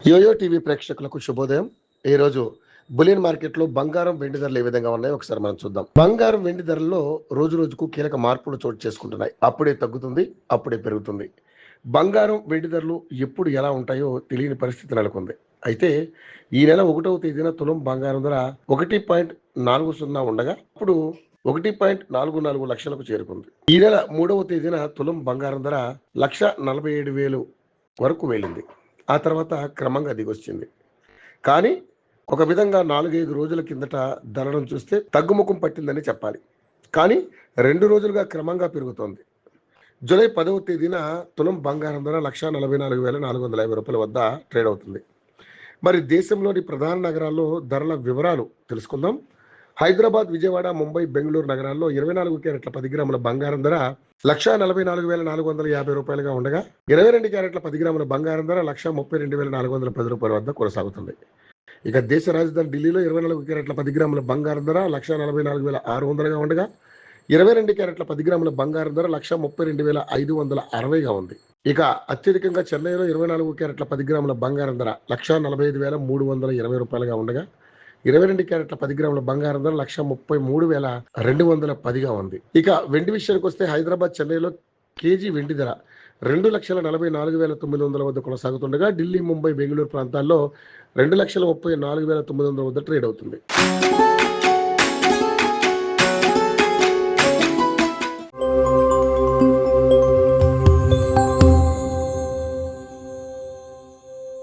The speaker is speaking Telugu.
యోయో టీవీ ప్రేక్షకులకు శుభోదయం. ఈరోజు బులియన్ మార్కెట్లో బంగారం వెండి ధరలు ఏ విధంగా ఉన్నాయో ఒకసారి మనం చూద్దాం. బంగారం వెండి ధరల్లో రోజు రోజుకు కీలక మార్పులు చోటు చేసుకుంటున్నాయి. అప్పుడే తగ్గుతుంది, అప్పుడే పెరుగుతుంది. బంగారం వెండి ధరలు ఎప్పుడు ఎలా ఉంటాయో తెలియని పరిస్థితి నెలకొంది. అయితే ఈ నెల 1వ తేదీన తులం బంగారం ధర 1.40 ఉండగా ఇప్పుడు 1.44 లక్షలకు చేరుకుంది. ఈ నెల 3వ తేదీన తులం బంగారం ధర 1,47,000 వరకు వెళ్ళింది. ఆ తర్వాత క్రమంగా దిగొచ్చింది. కానీ ఒక విధంగా 4-5 రోజుల కిందట ధరలను చూస్తే తగ్గుముఖం పట్టిందని చెప్పాలి. కానీ 2 రోజులుగా క్రమంగా పెరుగుతోంది. జూలై 10వ తేదీన తులం బంగారం ధర 1,44,450 రూపాయల వద్ద ట్రేడ్ అవుతుంది. మరి దేశంలోని ప్రధాన నగరాల్లో ధరల వివరాలు తెలుసుకుందాం. హైదరాబాద్, విజయవాడ, ముంబై, బెంగళూరు నగరాల్లో 24 క్యారెట్ల 10 గ్రాముల బంగారం ధర 1,44,450 రూపాయలుగా ఉండగా 22 క్యారెట్ల 10 గ్రాముల బంగారం ధర 1,32,410 రూపాయల వద్ద కొనసాగుతుంది. ఇక దేశ రాజధాని ఢిల్లీలో 24 క్యారెట్ల 10 గ్రాముల బంగారం ధర 1,44,600గా ఉండగా 22 క్యారెట్ల 10 గ్రాముల బంగారం ధర 1,32,560గా ఉంది. ఇక అత్యధికంగా చెన్నైలో 24 క్యారెట్ల 10 గ్రాముల బంగారం ధర 1,45,320 రూపాయలుగా ఉండగా 22 క్యారెట్ల 10 గ్రాముల బంగారం ధర 1,33,210గా ఉంది. ఇక వెండి విషయానికి వస్తే హైదరాబాద్, చెన్నైలో కేజీ వెండి ధర 2,44,900 వద్ద కొనసాగుతుండగా ఢిల్లీ, ముంబై, బెంగళూరు ప్రాంతాల్లో 2,34,900 వద్ద ట్రేడ్ అవుతుంది.